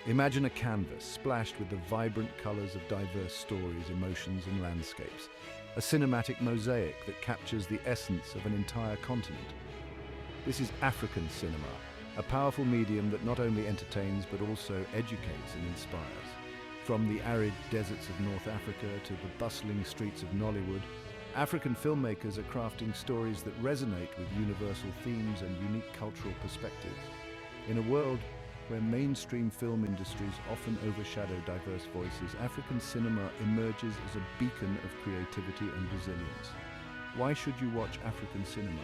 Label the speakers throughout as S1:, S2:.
S1: Imagine a canvas splashed with the vibrant colors of diverse stories, emotions, and landscapes. A cinematic mosaic that captures the essence of an entire continent. This is African cinema, a powerful medium that not only entertains but also educates and inspires. From the arid deserts of North Africa to the bustling streets of Nollywood, African filmmakers are crafting stories that resonate with universal themes and unique cultural perspectives. In a world where mainstream film industries often overshadow diverse voices, African cinema emerges as a beacon of creativity and resilience. Why should you watch African cinema?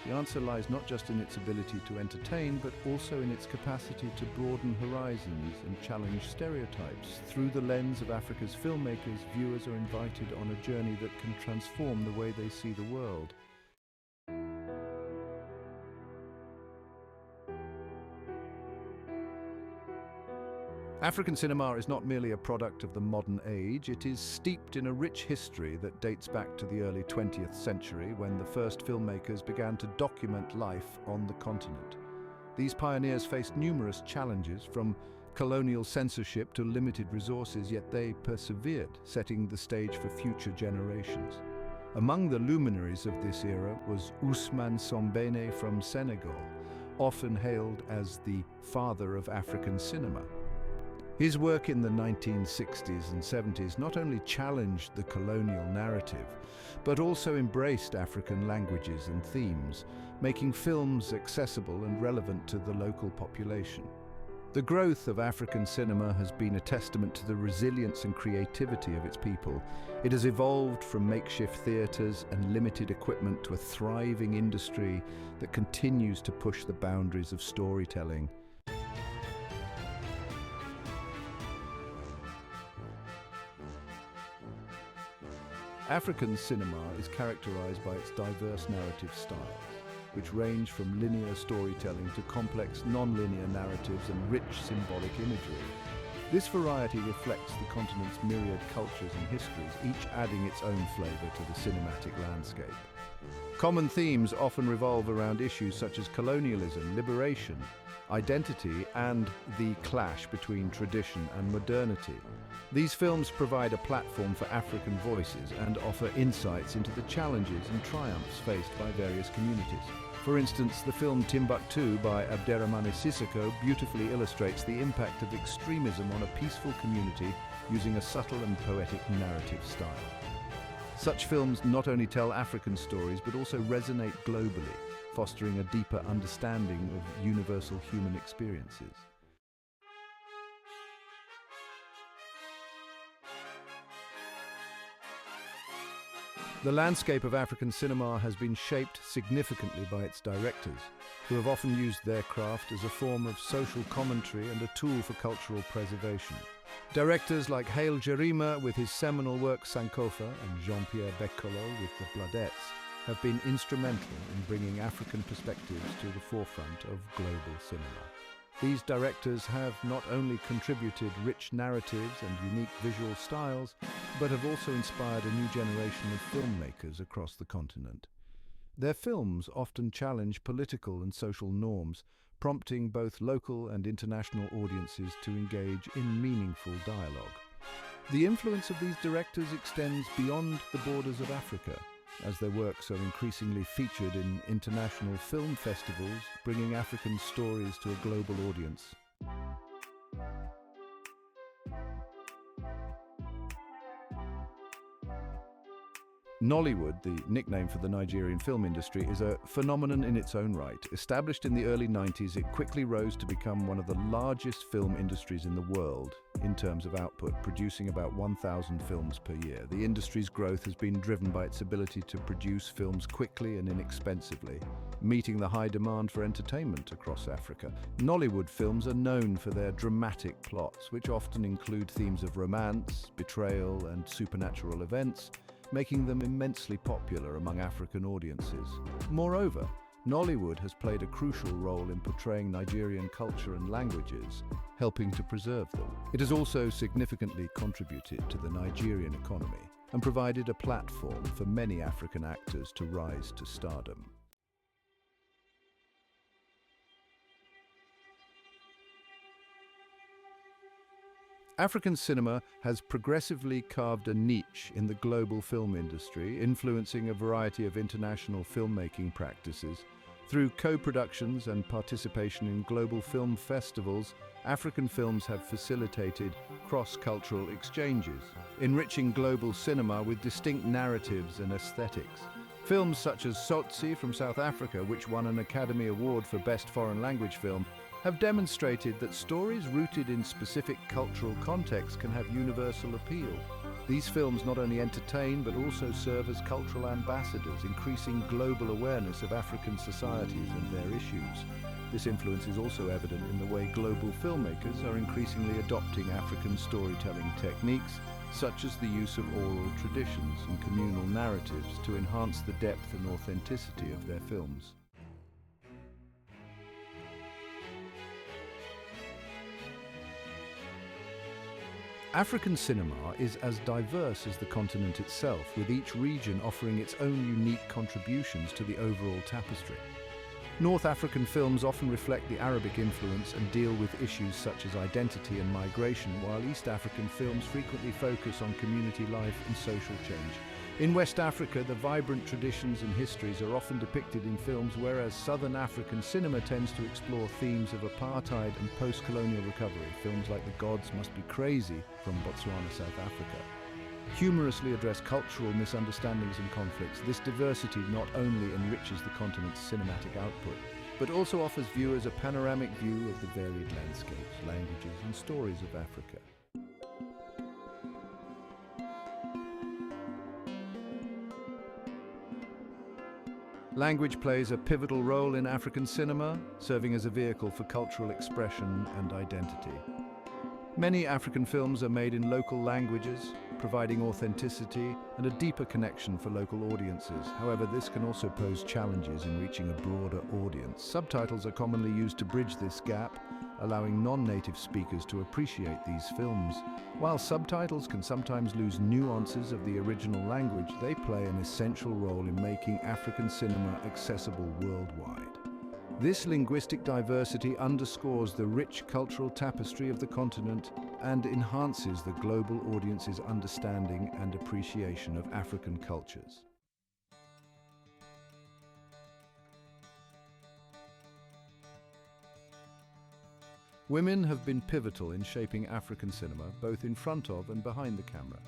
S1: The answer lies not just in its ability to entertain, but also in its capacity to broaden horizons and challenge stereotypes. Through the lens of Africa's filmmakers, viewers are invited on a journey that can transform the way they see the world. African cinema is not merely a product of the modern age, it is steeped in a rich history that dates back to the early 20th century when the first filmmakers began to document life on the continent. These pioneers faced numerous challenges, from colonial censorship to limited resources, yet they persevered, setting the stage for future generations. Among the luminaries of this era was Ousmane Sembène from Senegal, often hailed as the father of African cinema. His work in the 1960s and 70s not only challenged the colonial narrative, but also embraced African languages and themes, making films accessible and relevant to the local population. The growth of African cinema has been a testament to the resilience and creativity of its people. It has evolved from makeshift theatres and limited equipment to a thriving industry that continues to push the boundaries of storytelling. African cinema is characterized by its diverse narrative styles, which range from linear storytelling to complex non-linear narratives and rich symbolic imagery. This variety reflects the continent's myriad cultures and histories, each adding its own flavor to the cinematic landscape. Common themes often revolve around issues such as colonialism, liberation, identity, and the clash between tradition and modernity. These films provide a platform for African voices and offer insights into the challenges and triumphs faced by various communities. For instance, the film Timbuktu by Abderrahmane Sissoko beautifully illustrates the impact of extremism on a peaceful community using a subtle and poetic narrative style. Such films not only tell African stories but also resonate globally, fostering a deeper understanding of universal human experiences. The landscape of African cinema has been shaped significantly by its directors, who have often used their craft as a form of social commentary and a tool for cultural preservation. Directors like Haile Gerima with his seminal work Sankofa and Jean-Pierre Beccolo with The Bloodettes have been instrumental in bringing African perspectives to the forefront of global cinema. These directors have not only contributed rich narratives and unique visual styles, but have also inspired a new generation of filmmakers across the continent. Their films often challenge political and social norms, prompting both local and international audiences to engage in meaningful dialogue. The influence of these directors extends beyond the borders of Africa, as their works are increasingly featured in international film festivals, bringing African stories to a global audience. Nollywood, the nickname for the Nigerian film industry, is a phenomenon in its own right. Established in the early 90s, it quickly rose to become one of the largest film industries in the world in terms of output, producing about 1,000 films per year. The industry's growth has been driven by its ability to produce films quickly and inexpensively, meeting the high demand for entertainment across Africa. Nollywood films are known for their dramatic plots, which often include themes of romance, betrayal, and supernatural events, making them immensely popular among African audiences. Moreover, Nollywood has played a crucial role in portraying Nigerian culture and languages, helping to preserve them. It has also significantly contributed to the Nigerian economy and provided a platform for many African actors to rise to stardom. African cinema has progressively carved a niche in the global film industry, influencing a variety of international filmmaking practices. Through co-productions and participation in global film festivals, African films have facilitated cross-cultural exchanges, enriching global cinema with distinct narratives and aesthetics. Films such as Tsotsi from South Africa, which won an Academy Award for Best Foreign Language Film, have demonstrated that stories rooted in specific cultural contexts can have universal appeal. These films not only entertain but also serve as cultural ambassadors, increasing global awareness of African societies and their issues. This influence is also evident in the way global filmmakers are increasingly adopting African storytelling techniques, such as the use of oral traditions and communal narratives to enhance the depth and authenticity of their films. African cinema is as diverse as the continent itself, with each region offering its own unique contributions to the overall tapestry. North African films often reflect the Arabic influence and deal with issues such as identity and migration, while East African films frequently focus on community life and social change. In West Africa, the vibrant traditions and histories are often depicted in films, whereas Southern African cinema tends to explore themes of apartheid and post-colonial recovery. Films like The Gods Must Be Crazy from Botswana, South Africa, humorously address cultural misunderstandings and conflicts. This diversity not only enriches the continent's cinematic output, but also offers viewers a panoramic view of the varied landscapes, languages, and stories of Africa. Language plays a pivotal role in African cinema, serving as a vehicle for cultural expression and identity. Many African films are made in local languages, providing authenticity and a deeper connection for local audiences. However, this can also pose challenges in reaching a broader audience. Subtitles are commonly used to bridge this gap, allowing non-native speakers to appreciate these films. While subtitles can sometimes lose nuances of the original language, they play an essential role in making African cinema accessible worldwide. This linguistic diversity underscores the rich cultural tapestry of the continent and enhances the global audience's understanding and appreciation of African cultures. Women have been pivotal in shaping African cinema, both in front of and behind the camera.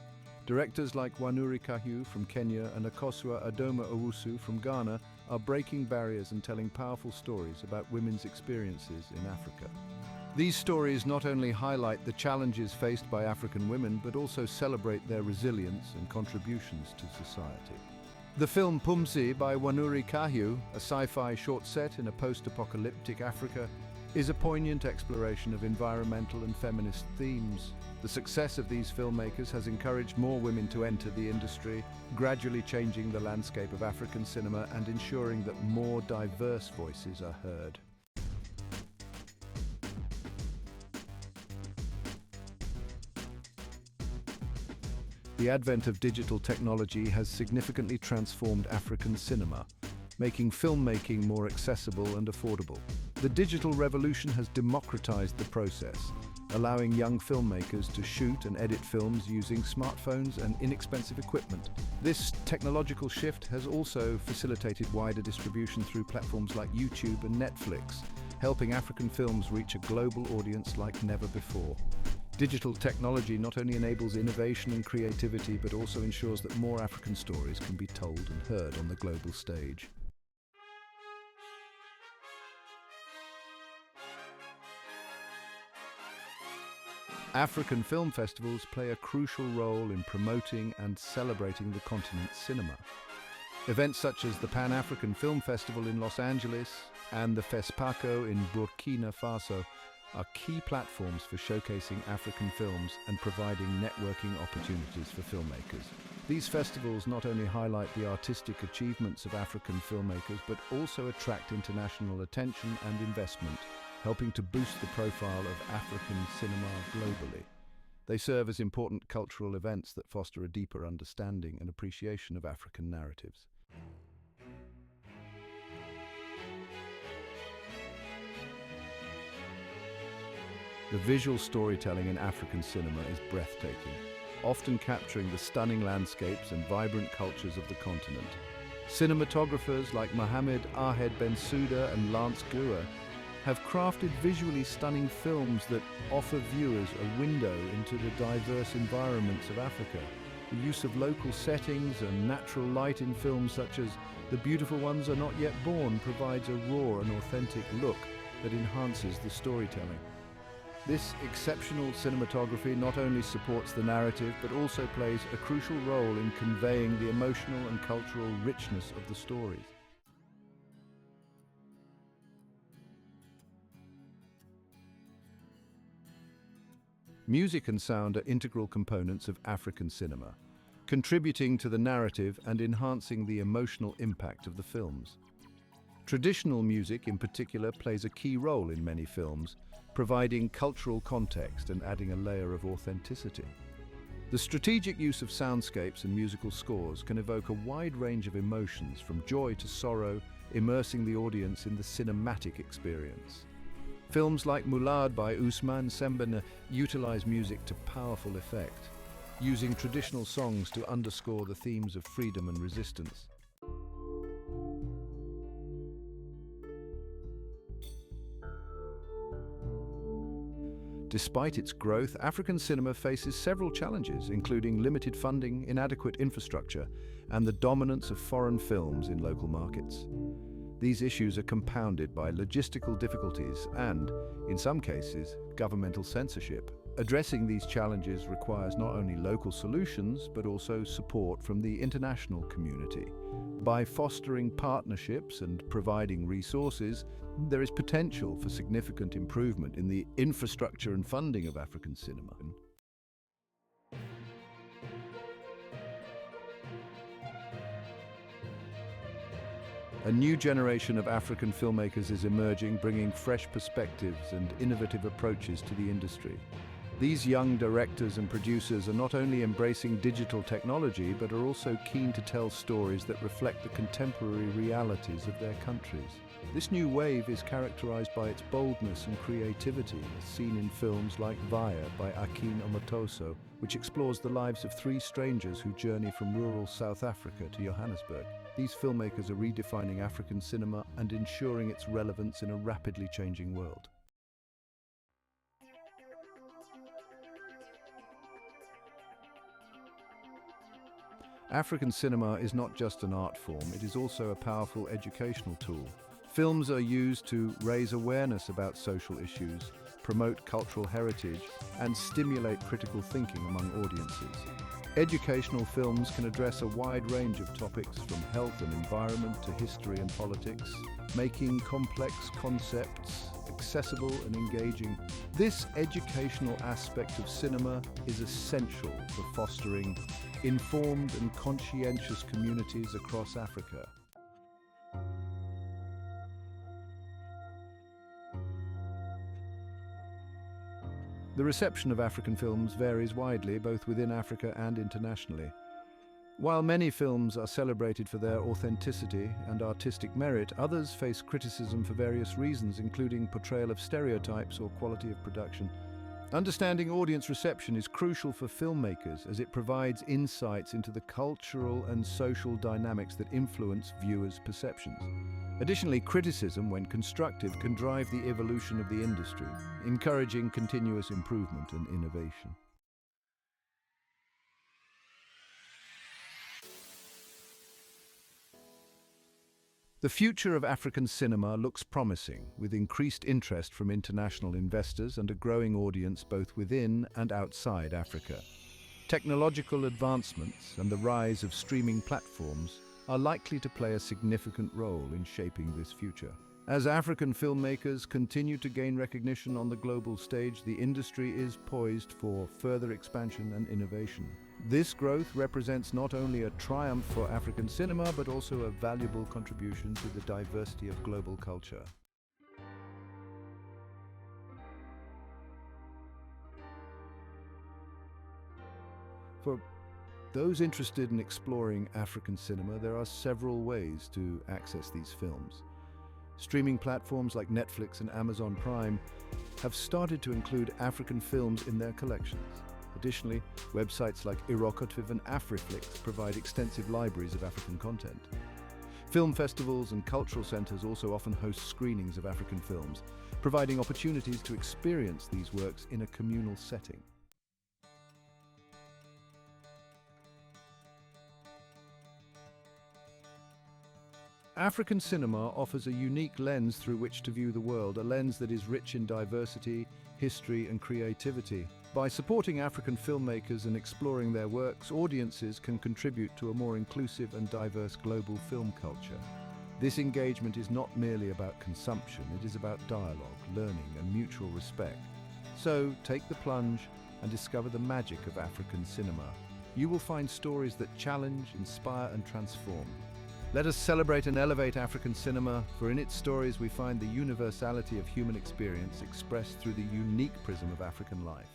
S1: Directors like Wanuri Kahyu from Kenya and Akosua Adoma Owusu from Ghana are breaking barriers and telling powerful stories about women's experiences in Africa. These stories not only highlight the challenges faced by African women, but also celebrate their resilience and contributions to society. The film Pumzi by Wanuri Kahyu, a sci-fi short set in a post-apocalyptic Africa, is a poignant exploration of environmental and feminist themes. The success of these filmmakers has encouraged more women to enter the industry, gradually changing the landscape of African cinema and ensuring that more diverse voices are heard. The advent of digital technology has significantly transformed African cinema, making filmmaking more accessible and affordable. The digital revolution has democratized the process, allowing young filmmakers to shoot and edit films using smartphones and inexpensive equipment. This technological shift has also facilitated wider distribution through platforms like YouTube and Netflix, helping African films reach a global audience like never before. Digital technology not only enables innovation and creativity, but also ensures that more African stories can be told and heard on the global stage. African film festivals play a crucial role in promoting and celebrating the continent's cinema. Events such as the Pan-African Film Festival in Los Angeles and the FESPACO in Burkina Faso are key platforms for showcasing African films and providing networking opportunities for filmmakers. These festivals not only highlight the artistic achievements of African filmmakers, but also attract international attention and investment, helping to boost the profile of African cinema globally. They serve as important cultural events that foster a deeper understanding and appreciation of African narratives. The The visual storytelling in African cinema is breathtaking, often capturing the stunning landscapes and vibrant cultures of the continent. Cinematographers like Mohamed Ahed Bensouda and Lance Gua have crafted visually stunning films that offer viewers a window into the diverse environments of Africa. The use of local settings and natural light in films such as The Beautiful Ones Are Not Yet Born provides a raw and authentic look that enhances the storytelling. This exceptional cinematography not only supports the narrative but also plays a crucial role in conveying the emotional and cultural richness of the stories. Music and sound are integral components of African cinema, contributing to the narrative and enhancing the emotional impact of the films. Traditional music, in particular, plays a key role in many films, providing cultural context and adding a layer of authenticity. The strategic use of soundscapes and musical scores can evoke a wide range of emotions, from joy to sorrow, immersing the audience in the cinematic experience. Films like Moulad by Ousmane Sembène utilize music to powerful effect, using traditional songs to underscore the themes of freedom and resistance. Despite its growth, African cinema faces several challenges, including limited funding, inadequate infrastructure, and the dominance of foreign films in local markets. These issues are compounded by logistical difficulties and, in some cases, governmental censorship. Addressing these challenges requires not only local solutions, but also support from the international community. By fostering partnerships and providing resources, there is potential for significant improvement in the infrastructure and funding of African cinema. A new generation of African filmmakers is emerging, bringing fresh perspectives and innovative approaches to the industry. These young directors and producers are not only embracing digital technology, but are also keen to tell stories that reflect the contemporary realities of their countries. This new wave is characterized by its boldness and creativity, as seen in films like Vaya by Akin Omotoso, which explores the lives of three strangers who journey from rural South Africa to Johannesburg. These filmmakers are redefining African cinema and ensuring its relevance in a rapidly changing world. African cinema is not just an art form, it is also a powerful educational tool. Films are used to raise awareness about social issues, promote cultural heritage, and stimulate critical thinking among audiences. Educational films can address a wide range of topics, from health and environment to history and politics, making complex concepts accessible and engaging. This educational aspect of cinema is essential for fostering informed and conscientious communities across Africa. The reception of African films varies widely, both within Africa and internationally. While many films are celebrated for their authenticity and artistic merit, others face criticism for various reasons, including portrayal of stereotypes or quality of production. Understanding audience reception is crucial for filmmakers, as it provides insights into the cultural and social dynamics that influence viewers' perceptions. Additionally, criticism, when constructive, can drive the evolution of the industry, encouraging continuous improvement and innovation. The future of African cinema looks promising, with increased interest from international investors and a growing audience both within and outside Africa. Technological advancements and the rise of streaming platforms are likely to play a significant role in shaping this future. As African filmmakers continue to gain recognition on the global stage, the industry is poised for further expansion and innovation. This growth represents not only a triumph for African cinema, but also a valuable contribution to the diversity of global culture. For those interested in exploring African cinema, there are several ways to access these films. Streaming platforms like Netflix and Amazon Prime have started to include African films in their collections. Additionally, websites like Erocative and Afriflix provide extensive libraries of African content. Film festivals and cultural centers also often host screenings of African films, providing opportunities to experience these works in a communal setting. African cinema offers a unique lens through which to view the world, a lens that is rich in diversity, history, and creativity. By supporting African filmmakers and exploring their works, audiences can contribute to a more inclusive and diverse global film culture. This engagement is not merely about consumption, it is about dialogue, learning, and mutual respect. So, take the plunge and discover the magic of African cinema. You will find stories that challenge, inspire, and transform. Let us celebrate and elevate African cinema, for in its stories we find the universality of human experience expressed through the unique prism of African life.